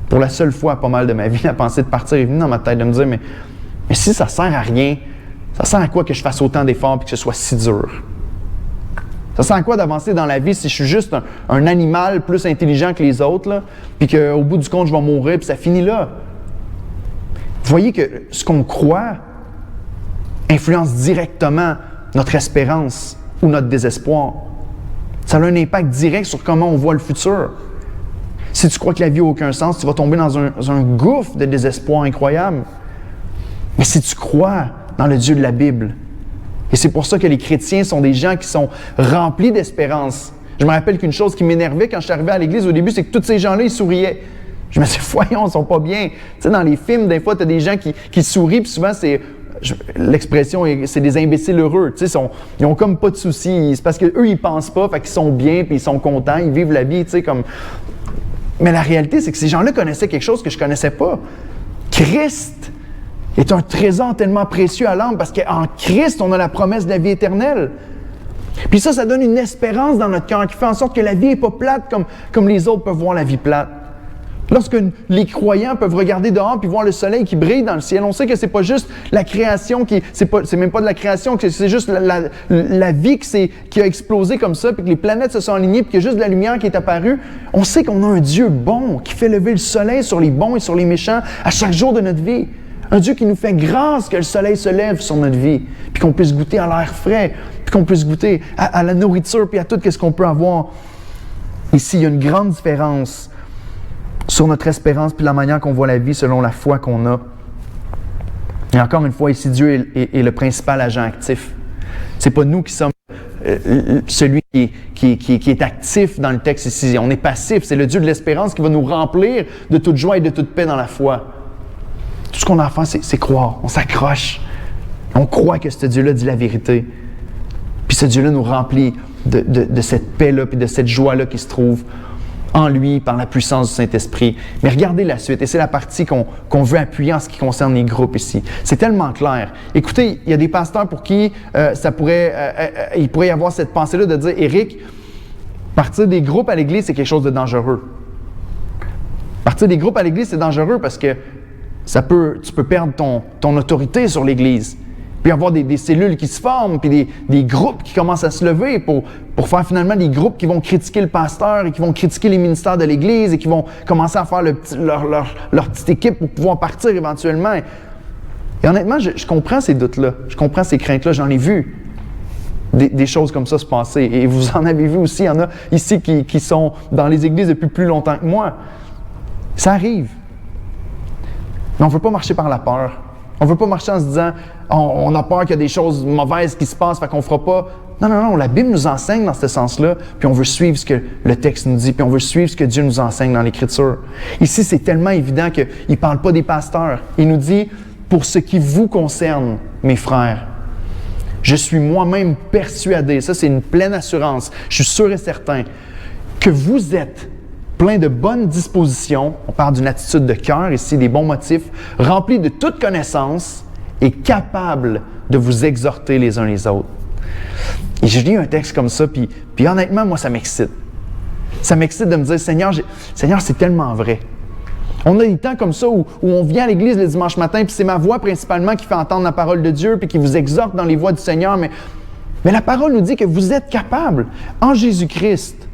Pour la seule fois, pas mal de ma vie, la pensée de partir est venue dans ma tête, de me dire, mais si ça sert à rien, ça sert à quoi que je fasse autant d'efforts et que ce soit si dur? Ça sert à quoi d'avancer dans la vie si je suis juste un animal plus intelligent que les autres, là, puis qu'au bout du compte, je vais mourir, puis ça finit là? Vous voyez que ce qu'on croit influence directement notre espérance ou notre désespoir. Ça a un impact direct sur comment on voit le futur. Si tu crois que la vie n'a aucun sens, tu vas tomber dans un gouffre de désespoir incroyable. Mais si tu crois dans le Dieu de la Bible, et c'est pour ça que les chrétiens sont des gens qui sont remplis d'espérance. Je me rappelle qu'une chose qui m'énervait quand je suis arrivé à l'église au début, c'est que tous ces gens-là, ils souriaient. Je me suis dit, voyons, ils sont pas bien. Tu sais, dans les films, des fois, tu as des gens qui sourient, puis souvent, l'expression, c'est des imbéciles heureux. Tu sais, ils ont comme pas de soucis. C'est parce qu'eux, ils pensent pas, fait qu'ils sont bien, puis ils sont contents, ils vivent la vie, tu sais, comme... Mais la réalité, c'est que ces gens-là connaissaient quelque chose que je connaissais pas. Christ est un trésor tellement précieux à l'âme parce qu'en Christ, on a la promesse de la vie éternelle. Puis ça donne une espérance dans notre cœur qui fait en sorte que la vie n'est pas plate comme les autres peuvent voir la vie plate. Lorsque les croyants peuvent regarder dehors puis voir le soleil qui brille dans le ciel, on sait que c'est pas juste la création c'est même pas de la création, que c'est juste la vie qui a explosé comme ça, puis que les planètes se sont alignées, puis qu'il y a juste de la lumière qui est apparue. On sait qu'on a un Dieu bon qui fait lever le soleil sur les bons et sur les méchants à chaque jour de notre vie. Un Dieu qui nous fait grâce que le soleil se lève sur notre vie, puis qu'on puisse goûter à l'air frais, puis qu'on puisse goûter à la nourriture, puis à tout ce qu'on peut avoir. Ici, il y a une grande différence sur notre espérance puis la manière qu'on voit la vie selon la foi qu'on a. Et encore une fois, ici, Dieu est le principal agent actif. C'est pas nous qui sommes celui qui est actif dans le texte ici. On est passif. C'est le Dieu de l'espérance qui va nous remplir de toute joie et de toute paix dans la foi. Tout ce qu'on a à faire, c'est croire. On s'accroche. On croit que ce Dieu-là dit la vérité. Puis ce Dieu-là nous remplit de cette paix-là puis de cette joie-là qui se trouve en lui, par la puissance du Saint-Esprit. Mais regardez la suite, et c'est la partie qu'on veut appuyer en ce qui concerne les groupes ici. C'est tellement clair. Écoutez, il y a des pasteurs pour qui il pourrait y avoir cette pensée-là de dire, Éric, partir des groupes à l'Église, c'est quelque chose de dangereux. Partir des groupes à l'Église, c'est dangereux parce que tu peux perdre ton autorité sur l'Église. Puis avoir des cellules qui se forment, puis des groupes qui commencent à se lever pour faire finalement des groupes qui vont critiquer le pasteur et qui vont critiquer les ministères de l'Église et qui vont commencer à faire leur petite équipe pour pouvoir partir éventuellement. Et honnêtement, je comprends ces doutes-là, je comprends ces craintes-là, j'en ai vu des choses comme ça se passer. Et vous en avez vu aussi, il y en a ici qui sont dans les églises depuis plus longtemps que moi. Ça arrive. Mais on ne veut pas marcher par la peur. On ne veut pas marcher en se disant on a peur qu'il y a des choses mauvaises qui se passent, fait qu'on ne fera pas. Non, la Bible nous enseigne dans ce sens-là, puis on veut suivre ce que le texte nous dit, puis on veut suivre ce que Dieu nous enseigne dans l'Écriture. Ici, c'est tellement évident qu'il ne parle pas des pasteurs. Il nous dit, pour ce qui vous concerne, mes frères, je suis moi-même persuadé, ça c'est une pleine assurance, je suis sûr et certain, que vous êtes plein de bonnes dispositions, on parle d'une attitude de cœur ici, des bons motifs, remplis de toute connaissance et capable de vous exhorter les uns les autres. Et je lis un texte comme ça, puis honnêtement, moi, ça m'excite. Ça m'excite de me dire, Seigneur, c'est tellement vrai. On a des temps comme ça où on vient à l'église le dimanche matin, puis c'est ma voix principalement qui fait entendre la parole de Dieu, puis qui vous exhorte dans les voies du Seigneur, mais la parole nous dit que vous êtes capables, en Jésus-Christ,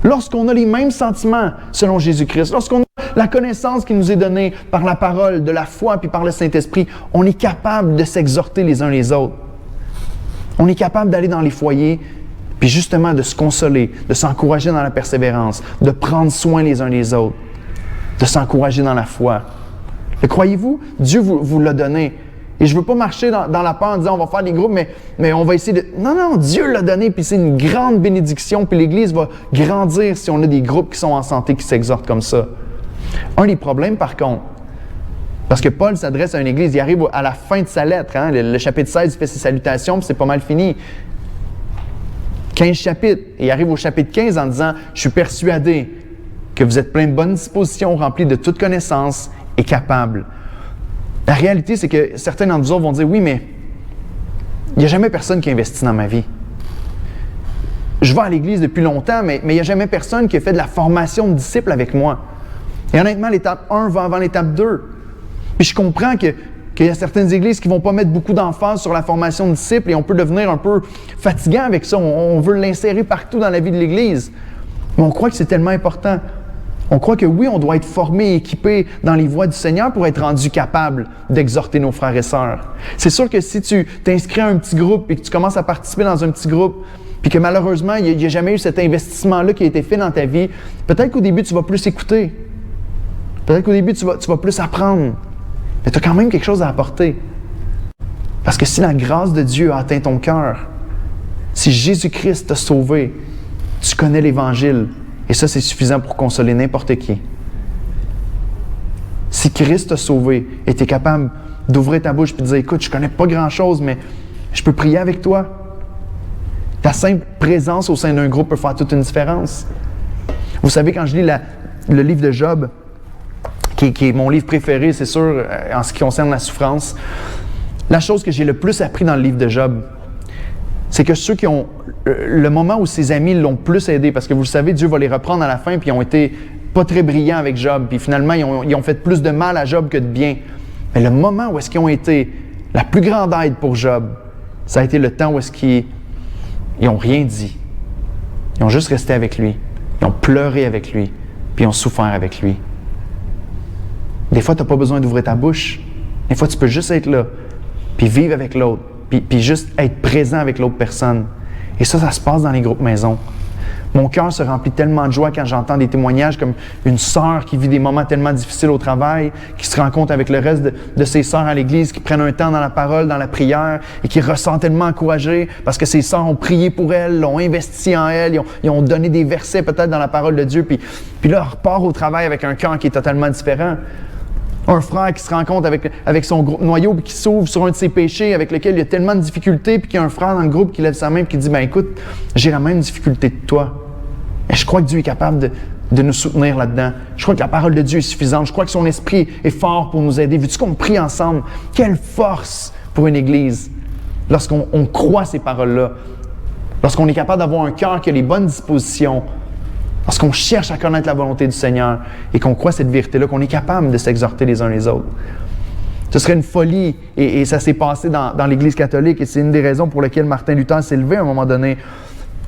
lorsqu'on a les mêmes sentiments selon Jésus-Christ, lorsqu'on a la connaissance qui nous est donnée par la parole, de la foi puis par le Saint-Esprit, on est capable de s'exhorter les uns les autres. On est capable d'aller dans les foyers puis justement de se consoler, de s'encourager dans la persévérance, de prendre soin les uns les autres, de s'encourager dans la foi. Et croyez-vous, Dieu vous l'a donné. Et je ne veux pas marcher dans la peur en disant on va faire des groupes, mais on va essayer de... Non, Dieu l'a donné, puis c'est une grande bénédiction, puis l'Église va grandir si on a des groupes qui sont en santé, qui s'exhortent comme ça. Un des problèmes, par contre, parce que Paul s'adresse à une Église, il arrive à la fin de sa lettre, hein, le chapitre 16, il fait ses salutations, puis c'est pas mal fini. 15 chapitres, et il arrive au chapitre 15 en disant « Je suis persuadé que vous êtes plein de bonnes dispositions, remplis de toute connaissance et capables. » La réalité, c'est que certains d'entre vous vont dire « Oui, mais il n'y a jamais personne qui investit dans ma vie. Je vais à l'Église depuis longtemps, mais il n'y a jamais personne qui a fait de la formation de disciples avec moi. Et honnêtement, l'étape 1 va avant l'étape 2. Puis je comprends qu'il y a certaines églises qui ne vont pas mettre beaucoup d'emphase sur la formation de disciples et on peut devenir un peu fatigant avec ça. On veut l'insérer partout dans la vie de l'Église. Mais on croit que c'est tellement important. On croit que oui, on doit être formé et équipé dans les voies du Seigneur pour être rendu capable d'exhorter nos frères et sœurs. C'est sûr que si tu t'inscris à un petit groupe et que tu commences à participer dans un petit groupe, puis que malheureusement, il n'y a jamais eu cet investissement-là qui a été fait dans ta vie, peut-être qu'au début, tu vas plus écouter. Peut-être qu'au début, tu vas plus apprendre. Mais tu as quand même quelque chose à apporter. Parce que si la grâce de Dieu a atteint ton cœur, si Jésus-Christ t'a sauvé, tu connais l'Évangile. Et ça, c'est suffisant pour consoler n'importe qui. Si Christ t'a sauvé et tu es capable d'ouvrir ta bouche et de dire « Écoute, je ne connais pas grand-chose, mais je peux prier avec toi. » Ta simple présence au sein d'un groupe peut faire toute une différence. Vous savez, quand je lis le livre de Job, qui est mon livre préféré, c'est sûr, en ce qui concerne la souffrance, la chose que j'ai le plus appris dans le livre de Job, c'est que ceux qui ont le moment où ses amis l'ont plus aidé, parce que vous le savez, Dieu va les reprendre à la fin, puis ils ont été pas très brillants avec Job, puis finalement, ils ont fait plus de mal à Job que de bien. Mais le moment où est-ce qu'ils ont été la plus grande aide pour Job, ça a été le temps où est-ce qu'ils n'ont rien dit. Ils ont juste resté avec lui. Ils ont pleuré avec lui, puis ils ont souffert avec lui. Des fois, tu n'as pas besoin d'ouvrir ta bouche. Des fois, tu peux juste être là, puis vivre avec l'autre, puis juste être présent avec l'autre personne. Et ça se passe dans les groupes maison. Mon cœur se remplit tellement de joie quand j'entends des témoignages comme une sœur qui vit des moments tellement difficiles au travail, qui se rencontre avec le reste de ses sœurs à l'église, qui prennent un temps dans la parole, dans la prière, et qui ressent tellement encouragée parce que ses sœurs ont prié pour elle, l'ont investi en elle, ils ont donné des versets peut-être dans la parole de Dieu, puis là, elle repart au travail avec un cœur qui est totalement différent. Un frère qui se rencontre avec son groupe noyau puis qui s'ouvre sur un de ses péchés avec lequel il y a tellement de difficultés, puis qu'il y a un frère dans le groupe qui lève sa main et qui dit « Ben écoute, j'ai la même difficulté que toi. Et je crois que Dieu est capable de nous soutenir là-dedans. Je crois que la parole de Dieu est suffisante. Je crois que son esprit est fort pour nous aider. Veux-tu qu'on prie ensemble? Quelle force pour une Église lorsqu'on croit ces paroles-là, lorsqu'on est capable d'avoir un cœur qui a les bonnes dispositions, lorsqu'on cherche à connaître la volonté du Seigneur et qu'on croit cette vérité-là, qu'on est capable de s'exhorter les uns les autres. Ce serait une folie, et ça s'est passé dans l'Église catholique, et c'est une des raisons pour lesquelles Martin Luther s'est levé à un moment donné,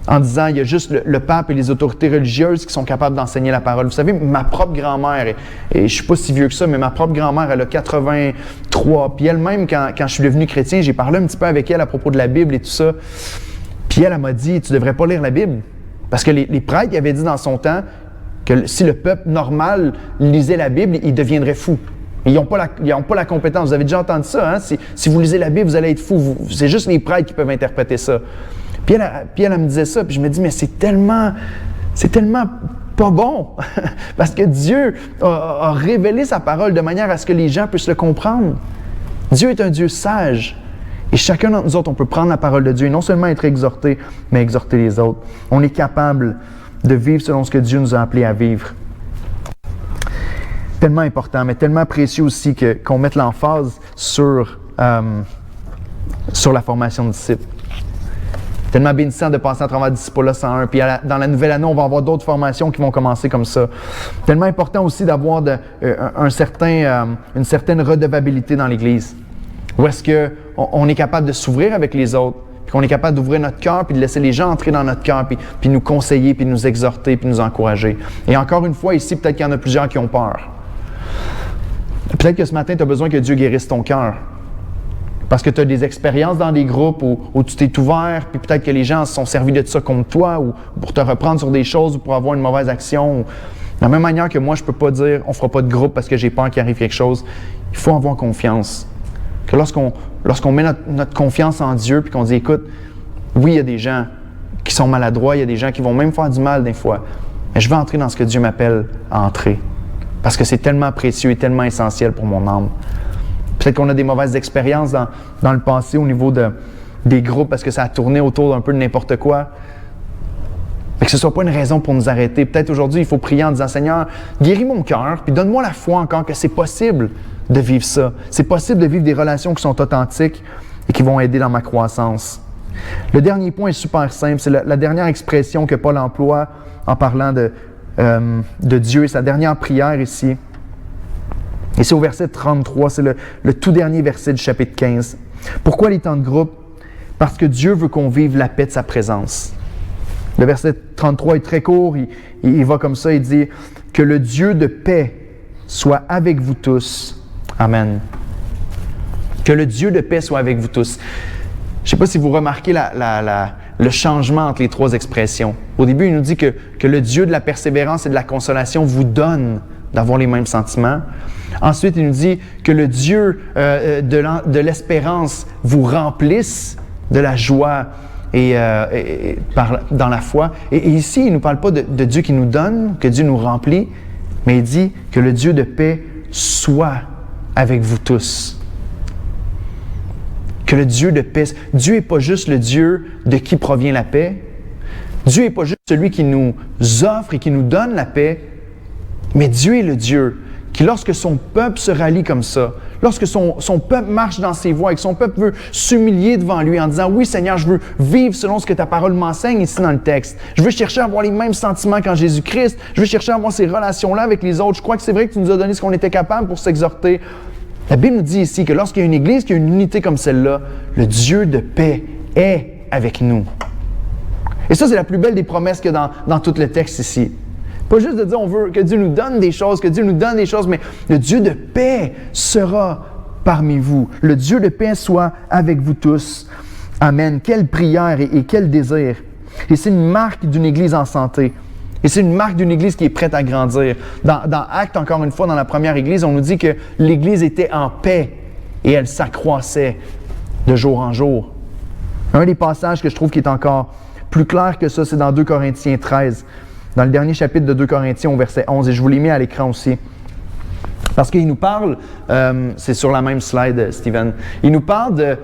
en disant il y a juste le pape et les autorités religieuses qui sont capables d'enseigner la parole. Vous savez, ma propre grand-mère, et je ne suis pas si vieux que ça, mais ma propre grand-mère, elle a 83, puis elle-même, quand je suis devenu chrétien, j'ai parlé un petit peu avec elle à propos de la Bible et tout ça, puis elle m'a dit « Tu ne devrais pas lire la Bible ». Parce que les prêtres ils avaient dit dans son temps que si le peuple normal lisait la Bible, il deviendrait fou. Ils n'ont pas la compétence. Vous avez déjà entendu ça, hein? Si vous lisez la Bible, vous allez être fou. C'est juste les prêtres qui peuvent interpréter ça. Puis elle me disait ça, puis je me dis, mais c'est tellement pas bon. Parce que Dieu a révélé sa parole de manière à ce que les gens puissent le comprendre. Dieu est un Dieu sage. Et chacun d'entre nous autres, on peut prendre la parole de Dieu et non seulement être exhorté, mais exhorter les autres. On est capable de vivre selon ce que Dieu nous a appelés à vivre. Tellement important, mais tellement précieux aussi qu'on mette l'emphase sur la formation de disciples. Tellement bénissant de passer à travers Disciple 101. Puis dans la nouvelle année, on va avoir d'autres formations qui vont commencer comme ça. Tellement important aussi d'avoir une certaine redevabilité dans l'Église. Où est-ce qu'on est capable de s'ouvrir avec les autres, puis qu'on est capable d'ouvrir notre cœur, puis de laisser les gens entrer dans notre cœur, puis nous conseiller, puis nous exhorter, puis nous encourager. Et encore une fois, ici, peut-être qu'il y en a plusieurs qui ont peur. Peut-être que ce matin, tu as besoin que Dieu guérisse ton cœur. Parce que tu as des expériences dans des groupes où tu t'es ouvert, puis peut-être que les gens se sont servis de ça contre toi, ou pour te reprendre sur des choses, ou pour avoir une mauvaise action. De la même manière que moi, je ne peux pas dire « on ne fera pas de groupe parce que j'ai peur qu'il arrive quelque chose ». Il faut avoir confiance. Que lorsqu'on met notre confiance en Dieu puis qu'on dit, écoute, oui, il y a des gens qui sont maladroits, il y a des gens qui vont même faire du mal des fois, mais je vais entrer dans ce que Dieu m'appelle à entrer. Parce que c'est tellement précieux et tellement essentiel pour mon âme. Peut-être qu'on a des mauvaises expériences dans le passé au niveau des groupes parce que ça a tourné autour d'un peu de n'importe quoi. Mais que ce ne soit pas une raison pour nous arrêter. Peut-être aujourd'hui, il faut prier en disant, Seigneur, guéris mon cœur puis donne-moi la foi encore que c'est possible de vivre ça. C'est possible de vivre des relations qui sont authentiques et qui vont aider dans ma croissance. Le dernier point est super simple. C'est la dernière expression que Paul emploie en parlant de Dieu et sa dernière prière ici. Et c'est au verset 33, c'est le tout dernier verset du chapitre 15. Pourquoi les temps de groupe? Parce que Dieu veut qu'on vive la paix de sa présence. Le verset 33 est très court, il va comme ça, il dit « Que le Dieu de paix soit avec vous tous. Amen. » Que le Dieu de paix soit avec vous tous. Je ne sais pas si vous remarquez le changement entre les trois expressions. Au début, il nous dit que le Dieu de la persévérance et de la consolation vous donne d'avoir les mêmes sentiments. Ensuite, il nous dit que le Dieu de l'espérance vous remplisse de la joie dans la foi. Et ici, il ne nous parle pas de Dieu qui nous donne, que Dieu nous remplit, mais il dit que le Dieu de paix soit avec vous tous. Que le Dieu de paix, Dieu n'est pas juste le Dieu de qui provient la paix. Dieu n'est pas juste celui qui nous offre et qui nous donne la paix, mais Dieu est le Dieu qui, lorsque son peuple se rallie comme ça, lorsque son peuple marche dans ses voies et que son peuple veut s'humilier devant lui en disant « Oui, Seigneur, je veux vivre selon ce que ta parole m'enseigne ici dans le texte. Je veux chercher à avoir les mêmes sentiments qu'en Jésus-Christ. Je veux chercher à avoir ces relations-là avec les autres. Je crois que c'est vrai que tu nous as donné ce qu'on était capable pour s'exhorter. » La Bible nous dit ici que lorsqu'il y a une Église, qu'il y a une unité comme celle-là, le Dieu de paix est avec nous. Et ça, c'est la plus belle des promesses qu'il y a dans tout le texte ici. Pas juste de dire on veut que Dieu nous donne des choses, mais le Dieu de paix sera parmi vous. Le Dieu de paix soit avec vous tous. Amen. Quelle prière et quel désir. Et c'est une marque d'une Église en santé. Et c'est une marque d'une Église qui est prête à grandir. Dans Actes, encore une fois, dans la première Église, on nous dit que l'Église était en paix et elle s'accroissait de jour en jour. Un des passages que je trouve qui est encore plus clair que ça, c'est dans 2 Corinthiens 13. Dans le dernier chapitre de 2 Corinthiens au verset 11, et je vous l'ai mis à l'écran aussi. Parce qu'il nous parle, c'est sur la même slide, Steven, il nous parle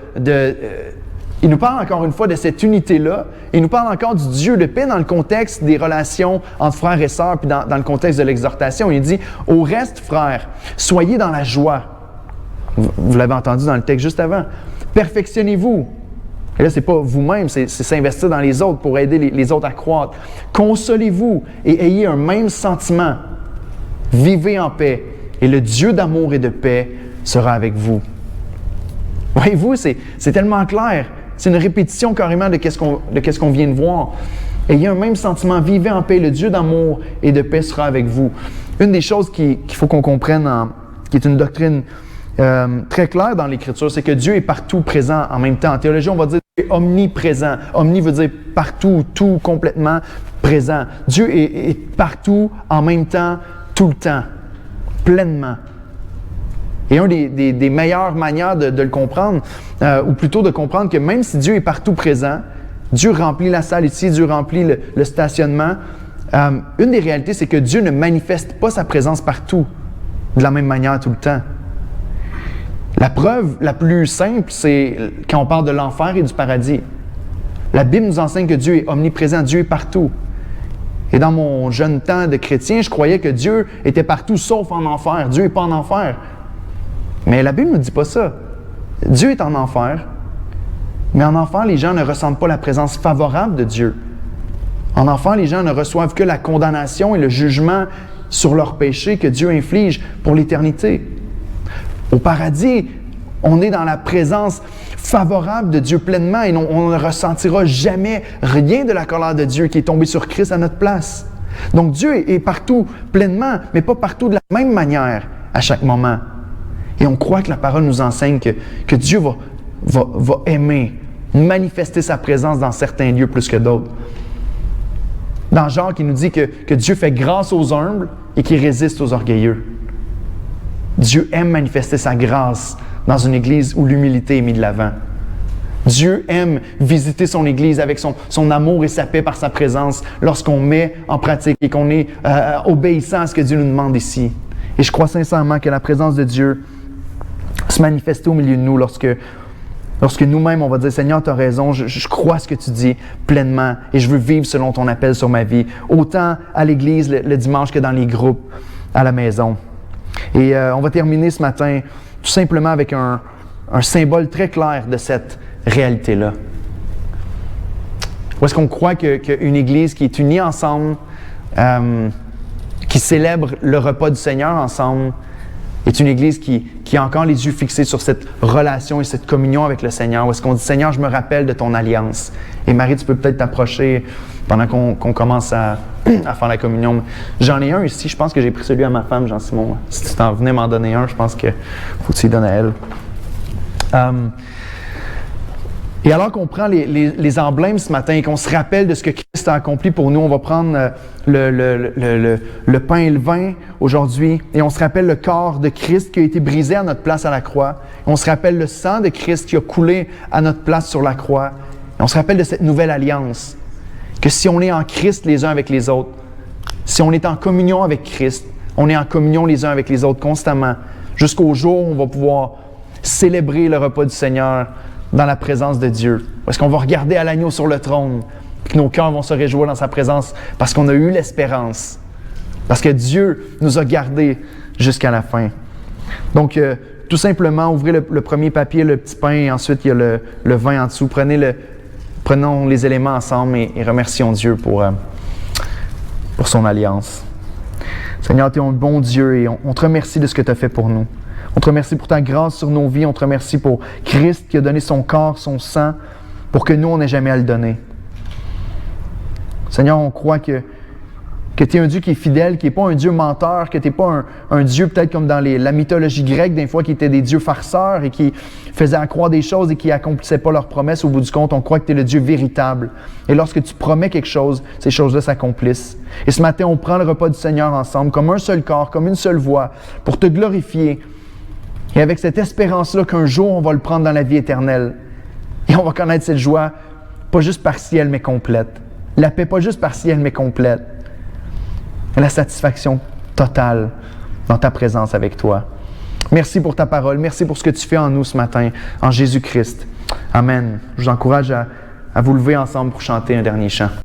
il nous parle encore une fois de cette unité-là. Il nous parle encore du Dieu de paix dans le contexte des relations entre frères et sœurs, puis dans le contexte de l'exhortation. Il dit « Au reste, frères, soyez dans la joie. » Vous l'avez entendu dans le texte juste avant. « Perfectionnez-vous. » Et là, ce n'est pas vous-même, c'est s'investir dans les autres pour aider les autres à croître. « Consolez-vous et ayez un même sentiment. Vivez en paix et le Dieu d'amour et de paix sera avec vous. » Voyez-vous, c'est tellement clair. C'est une répétition carrément de qu'est-ce qu'on vient de voir. Ayez un même sentiment, vivez en paix, le Dieu d'amour et de paix sera avec vous. Une des choses qu'il faut qu'on comprenne, qui est une doctrine très claire dans l'Écriture, c'est que Dieu est partout présent en même temps. En théologie, on va dire Dieu est omniprésent. Omni veut dire partout, tout, complètement présent. Dieu est partout en même temps, tout le temps, pleinement. Et une des meilleures manières de le comprendre, ou plutôt de comprendre que même si Dieu est partout présent, Dieu remplit la salle ici, Dieu remplit le stationnement, une des réalités, c'est que Dieu ne manifeste pas sa présence partout de la même manière tout le temps. La preuve la plus simple, c'est quand on parle de l'enfer et du paradis. La Bible nous enseigne que Dieu est omniprésent, Dieu est partout. Et dans mon jeune temps de chrétien, je croyais que Dieu était partout sauf en enfer. Dieu n'est pas en enfer. Mais la Bible ne nous dit pas ça. Dieu est en enfer, mais en enfer, les gens ne ressentent pas la présence favorable de Dieu. En enfer, les gens ne reçoivent que la condamnation et le jugement sur leurs péchés que Dieu inflige pour l'éternité. Au paradis, on est dans la présence favorable de Dieu pleinement et on ne ressentira jamais rien de la colère de Dieu qui est tombée sur Christ à notre place. Donc Dieu est partout pleinement, mais pas partout de la même manière à chaque moment. Et on croit que la parole nous enseigne que Dieu va aimer, manifester sa présence dans certains lieux plus que d'autres. Dans Jean, qui nous dit que Dieu fait grâce aux humbles et qu'il résiste aux orgueilleux. Dieu aime manifester sa grâce dans une Église où l'humilité est mise de l'avant. Dieu aime visiter son Église avec son amour et sa paix par sa présence lorsqu'on met en pratique et qu'on est obéissant à ce que Dieu nous demande ici. Et je crois sincèrement que la présence de Dieu se manifeste au milieu de nous lorsque nous-mêmes, on va dire « Seigneur, tu as raison, je crois à ce que tu dis pleinement et je veux vivre selon ton appel sur ma vie. » Autant à l'Église le dimanche que dans les groupes à la maison. Et on va terminer ce matin tout simplement avec un symbole très clair de cette réalité-là. Où est-ce qu'on croit qu'une Église qui est unie ensemble, qui célèbre le repas du Seigneur ensemble, est une Église qui a encore les yeux fixés sur cette relation et cette communion avec le Seigneur, où est-ce qu'on dit « Seigneur, je me rappelle de ton alliance ». Et Marie, tu peux peut-être t'approcher pendant qu'on commence à faire la communion. J'en ai un ici, je pense que j'ai pris celui à ma femme, Jean-Simon. Si tu t'en venais m'en donner un, je pense qu'il faut que tu y donnes à elle. Et alors qu'on prend les emblèmes ce matin et qu'on se rappelle de ce que Christ a accompli pour nous, on va prendre le pain et le vin aujourd'hui et on se rappelle le corps de Christ qui a été brisé à notre place à la croix. Et on se rappelle le sang de Christ qui a coulé à notre place sur la croix. Et on se rappelle de cette nouvelle alliance, que si on est en Christ les uns avec les autres, si on est en communion avec Christ, on est en communion les uns avec les autres constamment, jusqu'au jour où on va pouvoir célébrer le repas du Seigneur dans la présence de Dieu. Est-ce qu'on va regarder à l'agneau sur le trône, que nos cœurs vont se réjouir dans sa présence parce qu'on a eu l'espérance, parce que Dieu nous a gardés jusqu'à la fin. Donc, tout simplement, ouvrez le premier papier, le petit pain, et ensuite il y a le vin en dessous. Prenons les éléments ensemble et remercions Dieu pour son alliance. Seigneur, tu es un bon Dieu et on te remercie de ce que tu as fait pour nous. On te remercie pour ta grâce sur nos vies. On te remercie pour Christ qui a donné son corps, son sang, pour que nous, on n'ait jamais à le donner. Seigneur, on croit que tu es un Dieu qui est fidèle, qui n'est pas un Dieu menteur, que tu n'es pas un Dieu peut-être comme dans la mythologie grecque, des fois, qui étaient des dieux farceurs et qui faisaient croire des choses et qui n'accomplissaient pas leurs promesses. Au bout du compte, on croit que tu es le Dieu véritable. Et lorsque tu promets quelque chose, ces choses-là s'accomplissent. Et ce matin, on prend le repas du Seigneur ensemble, comme un seul corps, comme une seule voix, pour te glorifier. Et avec cette espérance-là qu'un jour, on va le prendre dans la vie éternelle. Et on va connaître cette joie, pas juste partielle, mais complète. La paix, pas juste partielle, mais complète. Et la satisfaction totale dans ta présence avec toi. Merci pour ta parole. Merci pour ce que tu fais en nous ce matin, en Jésus-Christ. Amen. Je vous encourage à vous lever ensemble pour chanter un dernier chant.